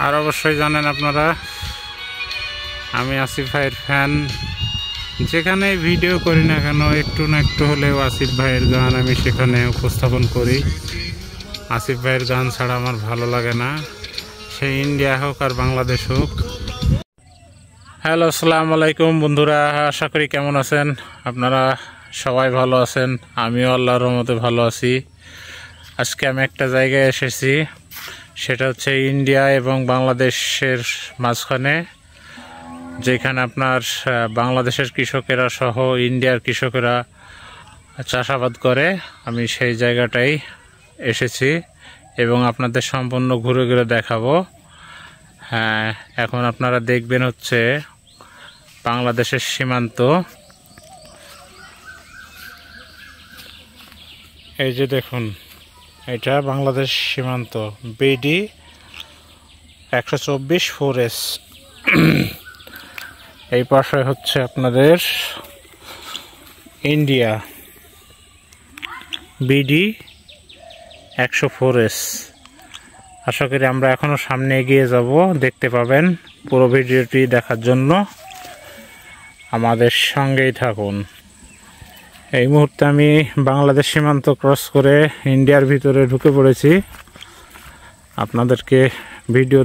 আর অবশ্যই জানেন আপনারা, আমি আসিফ ভাইয়ের ফ্যান। যেখানে ভিডিও করি না কেন, একটু না একটু হলেও আসিফ ভাইয়ের গান আমি সেখানে উপস্থাপন করি। আসিফ ভাইয়ের গান ছাড়া আমার ভালো লাগে না, সে ইন্ডিয়া হোক আর বাংলাদেশ হোক। হ্যালো, আসসালামু আলাইকুম বন্ধুরা, আশা করি কেমন আছেন আপনারা? সবাই ভালো আছেন, আমিও আল্লাহর রহমতে ভালো আছি। আজকে আমি একটা জায়গায় এসেছি, সেটা হচ্ছে ইন্ডিয়া এবং বাংলাদেশের মাঝখানে, যেখানে আপনার বাংলাদেশের কৃষকেরা সহ ইন্ডিয়ার কৃষকেরা চাষাবাদ করে। আমি সেই জায়গাটাই এসেছি এবং আপনাদের সম্পূর্ণ ঘুরে ঘুরে দেখাবো। হ্যাঁ, এখন আপনারা দেখবেন হচ্ছে বাংলাদেশের সীমান্ত। এই যে দেখুন, এটা বাংলাদেশ সীমান্ত, বিডি 124 4S। এই পাশে হচ্ছে আপনাদের ইন্ডিয়া, বিডি 104S। আশা করি আমরা এখনো সামনে এগিয়ে যাব, দেখতে পাবেন। পুরো ভিডিওটি দেখার জন্য আমাদের সঙ্গেই থাকুন। এই মুহূর্তে আমি বাংলাদেশ সীমান্ত ক্রস করে ইন্ডিয়ার ভিতরে ঢুকে পড়েছি আপনাদেরকে ভিডিও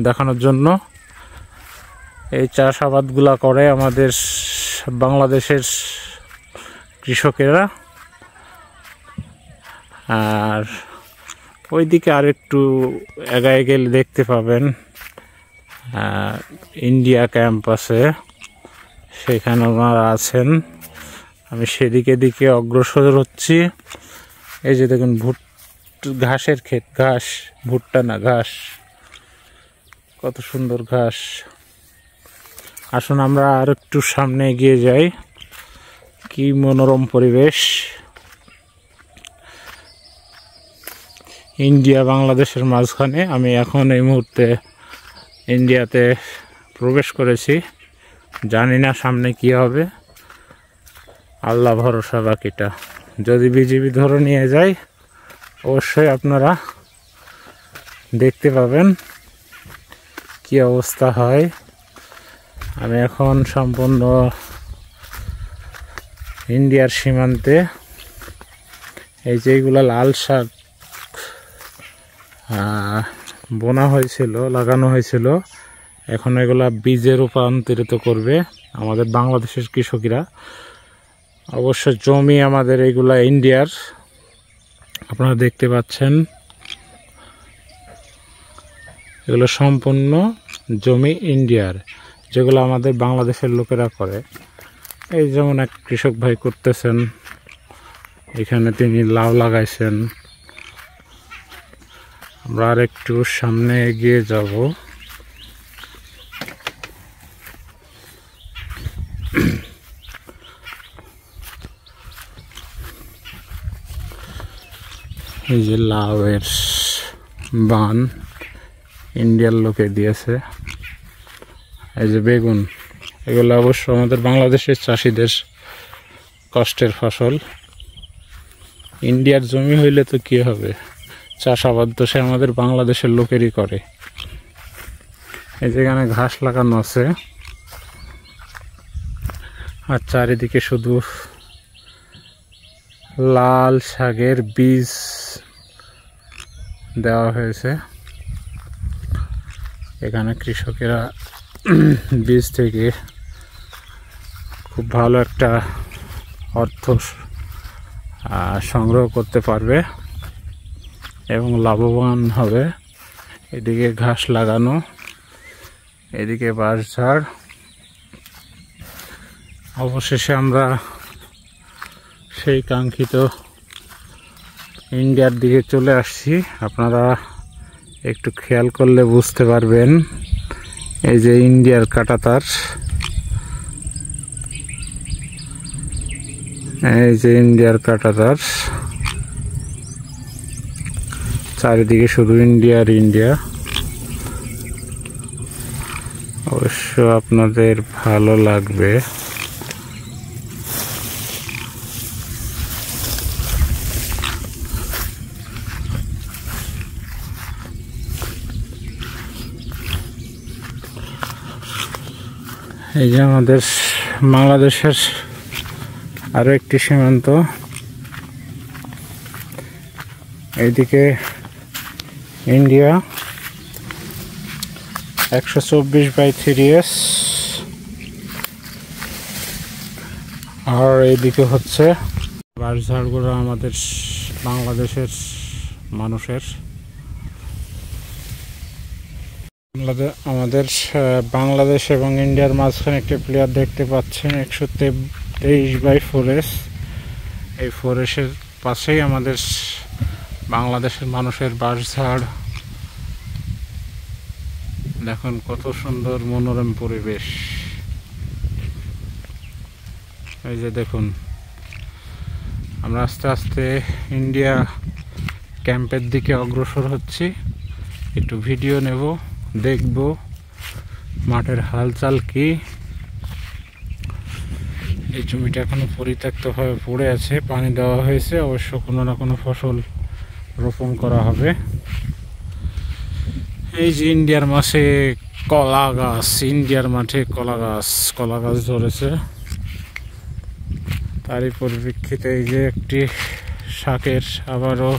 দেখানোর জন্য। এই চাষাবাদগুলা করে আমাদের বাংলাদেশের কৃষকেরা। আর ওইদিকে আরেকটু এগিয়ে গেলে দেখতে পাবেন ইন্ডিয়া ক্যাম্প আছে, সেখানে ওনারা আছেন। আমি সেদিকে দিকে অগ্রসর হচ্ছি। এই যে দেখুন, ঘাসের ক্ষেত, ঘাস, ভুট্টা না, ঘাস, কত সুন্দর ঘাস। আসুন আমরা আর একটু সামনে এগিয়ে যাই। কি মনোরম পরিবেশ। ইন্ডিয়া বাংলাদেশের মাঝখানে আমি এখন এই মুহূর্তে ইন্ডিয়াতে প্রবেশ করেছি। জানি না সামনে কি হবে, আল্লাহ ভরসা। বাকিটা যদি বিজিবি ধরে নিয়ে যায়, অবশ্যই আপনারা দেখতে পাবেন কি অবস্থা হয়। আমি এখন সম্পূর্ণ ইন্ডিয়ার সীমান্তে। এই যে এইগুলা লাল শাক বোনা হয়েছিল, লাগানো হয়েছিল, এখন এগুলা বীজে রূপান্তরিত করবে আমাদের বাংলাদেশের কৃষকেরা। অবশ্য জমি আমাদের এইগুলা ইন্ডিয়ার, আপনারা দেখতে পাচ্ছেন। এগুলো সম্পূর্ণ জমি ইন্ডিয়ার, যেগুলো আমাদের বাংলাদেশের লোকেরা করে। এই যেমন এক কৃষক ভাই করতেছেন, এখানে তিনি লাউ লাগাইছেন। আমরা আর একটু সামনে এগিয়ে যাব। এই যে লাউয়ের বান ইন্ডিয়ার লোকে দিয়েছে। এই যে বেগুন, এগুলো অবশ্য আমাদের বাংলাদেশের চাষিদের কষ্টের ফসল। ইন্ডিয়ার জমি হইলে তো কি হবে, চাষাবাদ তো সে আমাদের বাংলাদেশের লোকেরই করে। এই যেখানে ঘাস লাগানো আছে, আর চারিদিকে শুধু লাল শাকের বীজ দেওয়া হয়েছে। এখানে কৃষকেরা বীজ থেকে খুব ভালো একটা অর্থ সংগ্রহ করতে পারবে এবং লাভবান হবে। এদিকে ঘাস লাগানো, এদিকে বাঁশঝাড়। অবশেষে আমরা সেই কাঙ্ক্ষিত ইন্ডিয়ার দিকে চলে আসছি। আপনারা একটু খেয়াল করলে বুঝতে পারবেন, এই যে ইন্ডিয়ার কাঁটাতার, এই যে ইন্ডিয়ার কাঁটাতার, চারিদিকে শুধু ইন্ডিয়া আর ইন্ডিয়া। অবশ্য আপনাদের ভালো লাগবে। এই যে আমাদের বাংলাদেশের আরো একটি সীমান্ত, এইদিকে ইন্ডিয়া 124/3S, আর এইদিকে হচ্ছে বাঁশঝাড়গুলো আমাদের বাংলাদেশের মানুষের। আমাদের বাংলাদেশ এবং ইন্ডিয়ার মাঝখানে একটি প্লেয়ার দেখতে পাচ্ছেন 123/4S। এই 4S-এর পাশেই আমাদের বাংলাদেশের মানুষের বাঁশঝাড়। দেখুন কত সুন্দর মনোরম পরিবেশ। এই যে দেখুন, আমরা আস্তে আস্তে ইন্ডিয়া ক্যাম্পের দিকে অগ্রসর হচ্ছি। একটু ভিডিও নেব, দেখব মাঠের হালচাল কি। এই জমিটা এখনো পরিত্যক্তভাবে পড়ে আছে, পানি দেওয়া হয়েছে, অবশ্য কোনো না কোনো ফসল রোপণ করা হবে। এই যে ইন্ডিয়ার মাঠে কলা গাছ, ইন্ডিয়ার মাঠে কলা গাছ ধরেছে। তারই পরিপ্রেক্ষিতে এই যে একটি শাকের আবারও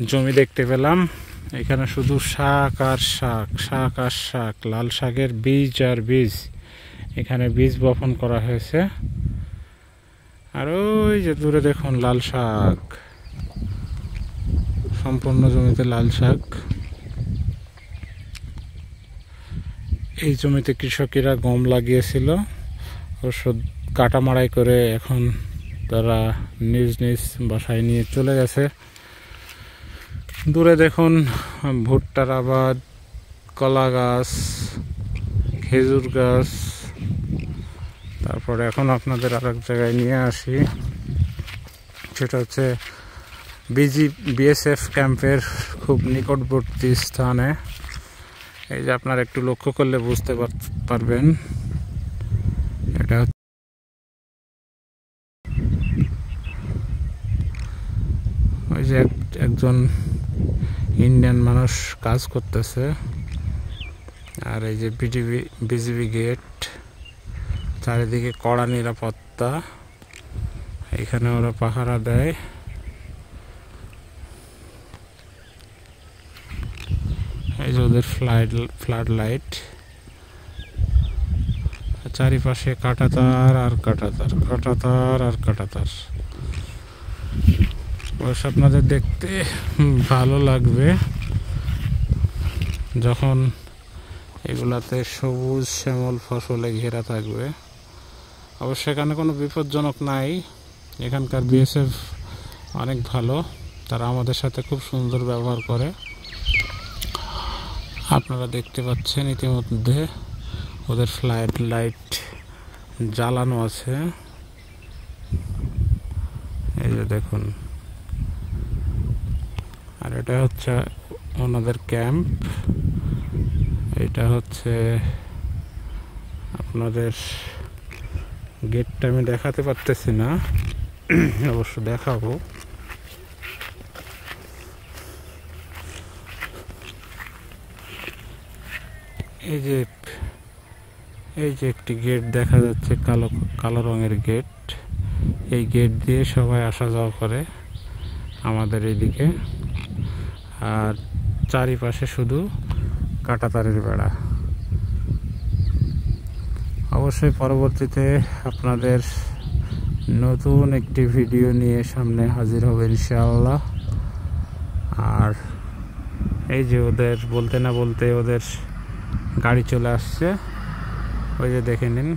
জমি দেখতে পেলাম। এখানে শুধু শাক আর শাক, লাল শাকের বীজ আর বীজ। এখানে বীজ বপন করা হয়েছে। আর ওই যে দূরে দেখুন লাল শাক, সম্পূর্ণ জমিতে লাল শাক। এই জমিতে কৃষকেরা গম লাগিয়েছিল, অবশ্য কাটা মাড়াই করে এখন তারা নিজ নিজ বাসায় নিয়ে চলে গেছে। দূরে দেখুন ভুট্টার আবাদ, কলা গাছ, খেজুর গাছ। তারপরে এখন আপনাদের আর এক জায়গায় নিয়ে আসি, সেটা হচ্ছে বিএসএফ ক্যাম্পের খুব নিকটবর্তী স্থানে। এই যে আপনারা একটু লক্ষ্য করলে বুঝতে পারবেন, এটা ওই যে একজন ইন্ডিয়ান মানুষ কাজ করতেছে। আর এই যে বিজিবি গেট, চারিদিকে কড়া নিরাপত্তা, এখানে ওরা পাহারা দেয়। এই যে ওদের ফ্লাড লাইট, চারিপাশে কাঁটাতার আর কাঁটাতার। অবশ্য আপনাদের দেখতে ভালো লাগবে যখন এগুলাতে সবুজ শ্যামল ফসলে ঘেরা থাকবে। অবশ্য এখানে কোনো বিপজ্জনক নাই, এখানকার বিএসএফ অনেক ভালো, তারা আমাদের সাথে খুব সুন্দর ব্যবহার করে। আপনারা দেখতে পাচ্ছেন ইতিমধ্যে ওদের ফ্লাড লাইট জ্বালানো আছে। এই যে দেখুন, আর এটা হচ্ছে ওনাদের ক্যাম্প। এটা হচ্ছে আপনাদের গেটটা আমি দেখাতে পারতেছি না, অবশ্য দেখাবো। এই যে একটি গেট দেখা যাচ্ছে, কালো রঙের গেট। এই গেট দিয়ে সবাই আসা যাওয়া করে আমাদের এইদিকে। আর চারিপাশে শুধু কাঁটাতারের বেড়া। অবশ্যই পরবর্তীতে আপনাদের নতুন একটি ভিডিও নিয়ে সামনে হাজির হবে ইনশাআল্লাহ। আর এই যে ওদের বলতে না বলতে ওদের গাড়ি চলে আসছে, ওই যে দেখে নিন।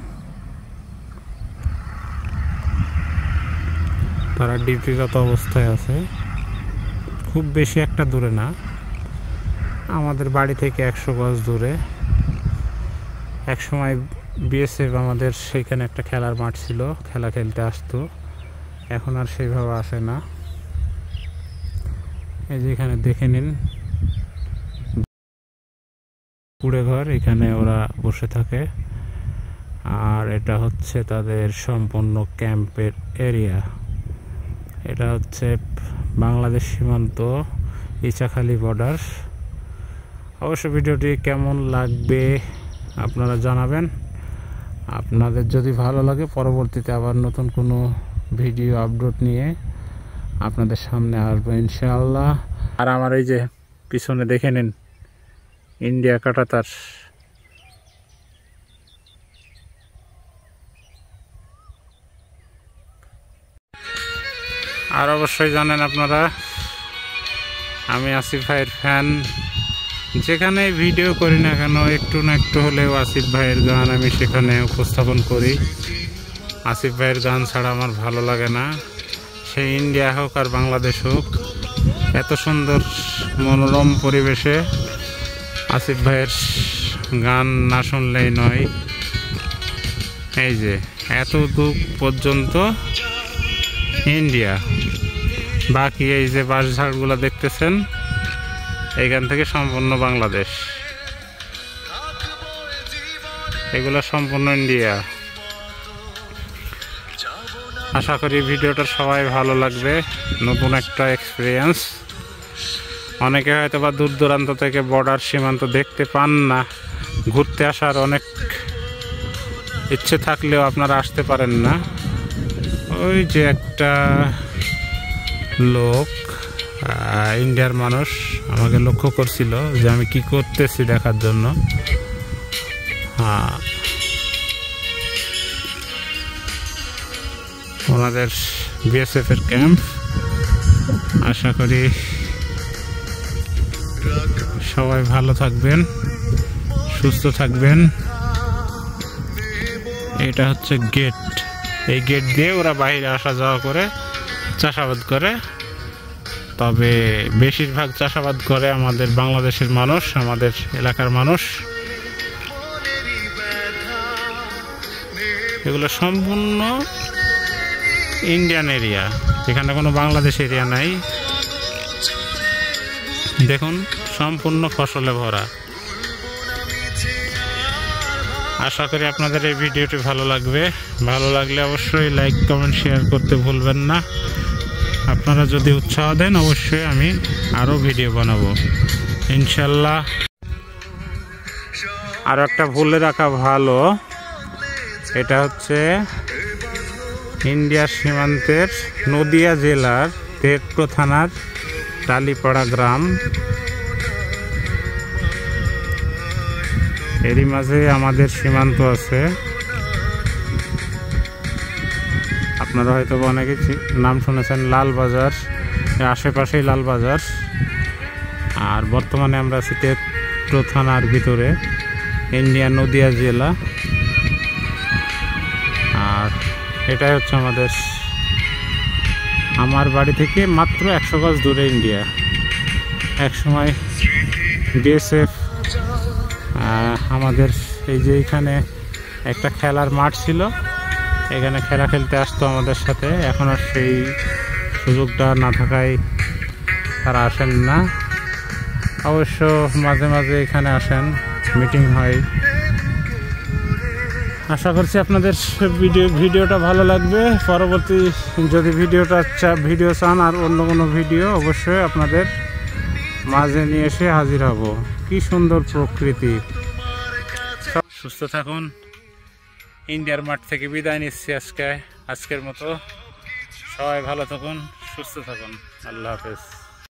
তারা ডিউটিরত অবস্থায় আছে, খুব বেশি একটা দূরে না, আমাদের বাড়ি থেকে 100 গজ দূরে। একসময় বিএসএফ আমাদের সেইখানে একটা খেলার মাঠ ছিল, খেলা খেলতে আসতো, এখন আর সেইভাবে আসে না। এই যে এখানে দেখে নিন কুড়ে ঘর, এখানে ওরা বসে থাকে। আর এটা হচ্ছে তাদের সম্পূর্ণ ক্যাম্পের এরিয়া। এটা হচ্ছে বাংলাদেশ সীমান্ত, ইচাখালী বর্ডার। অবশ্য ভিডিওটি কেমন লাগবে আপনারা জানাবেন। আপনাদের যদি ভালো লাগে পরবর্তীতে আবার নতুন কোনো ভিডিও আপলোড নিয়ে আপনাদের সামনে আসবো ইনশাআল্লাহ। আর আমার এই যে পিছনে দেখে নিন ইন্ডিয়া কাঁটাতার। আর অবশ্যই জানেন আপনারা আমি আসিফ ভাইয়ের ফ্যান। যেখানে ভিডিও করি না কেন একটু না একটু হলেও আসিফ ভাইয়ের গান আমি সেখানে উপস্থাপন করি। আসিফ ভাইয়ের গান ছাড়া আমার ভালো লাগে না, সে ইন্ডিয়া হোক আর বাংলাদেশ হোক। এত সুন্দর মনোরম পরিবেশে আসিফ ভাইয়ের গান না শুনলেই নয়। এই যে এত দূর পর্যন্ত ইন্ডিয়া, বাকি এই যে বাঁশঝাড়গুলো দেখতেছেন এইখান থেকে সম্পূর্ণ বাংলাদেশ, এগুলো সম্পূর্ণ ইন্ডিয়া। আশা করি ভিডিওটা সবাই ভালো লাগবে, নতুন একটা এক্সপিরিয়েন্স। অনেকে হয়তো বা দূর দূরান্ত থেকে বর্ডার সীমান্ত দেখতে পান না, ঘুরতে আসার অনেক ইচ্ছে থাকলেও আপনারা আসতে পারেন না। ওই যে একটা লোক ইন্ডিয়ার মানুষ আমাকে লক্ষ্য করছিল যে আমি কি করতেছি দেখার জন্য। হ্যাঁ, ওনাদের বিএসএফ এর ক্যাম্প। আশা করি সবাই ভালো থাকবেন, সুস্থ থাকবেন। এটা হচ্ছে গেট, এই গেট দিয়ে ওরা বাইরে আসা যাওয়া করে, চাষাবাদ করে। তবে বেশিরভাগ চাষাবাদ করে আমাদের বাংলাদেশের মানুষ, আমাদের এলাকার মানুষ। এগুলো সম্পূর্ণ ইন্ডিয়ান এরিয়া, এখানে কোনো বাংলাদেশ এরিয়া নাই। দেখুন সম্পূর্ণ ফসলে ভরা। আশা করি আপনাদের এই ভিডিওটি ভালো লাগবে। ভালো লাগলে অবশ্যই লাইক কমেন্ট শেয়ার করতে ভুলবেন না। আপনারা যদি উৎসাহ দেন অবশ্যই আমি আরও ভিডিও বানাবো ইনশাল্লাহ। আর একটা বলে রাখা ভালো, এটা হচ্ছে ইন্ডিয়ার সীমান্তের নদিয়া জেলার তেজপুর থানার টালিপাড়া গ্রাম। এরই মাঝে আমাদের সীমান্ত আছে। আপনারা হয়তো অনেকে নাম শুনেছেন লালবাজার, আশেপাশেই লালবাজার। আর বর্তমানে আমরা আছি তেজপুর থানার ভিতরে, ইন্ডিয়া নদিয়া জেলা। আর এটাই হচ্ছে আমার বাড়ি থেকে মাত্র 100 গজ দূরে ইন্ডিয়া। একসময় বিএসএফ আমাদের এই যে এখানে একটা খেলার মাঠ ছিল, এখানে খেলা খেলতে আসতো আমাদের সাথে। এখন আর সেই সুযোগটা না থাকায় তারা আসেন না। অবশ্য মাঝে মাঝে এখানে আসেন, মিটিং হয়। আশা করছি আপনাদের ভিডিওটা ভালো লাগবে। পরবর্তী যদি ভিডিও চান আর অন্য কোনো ভিডিও অবশ্যই আপনাদের মাঝে নিয়ে এসে হাজির হব। কি সুন্দর প্রকৃতি। সুস্থ থাকুন। ইন্ডিয়ার মাঠ থেকে বিদায় নিচ্ছি আজকের মতো। সবাই ভালো থাকুন, সুস্থ থাকুন। আল্লাহ হাফেজ।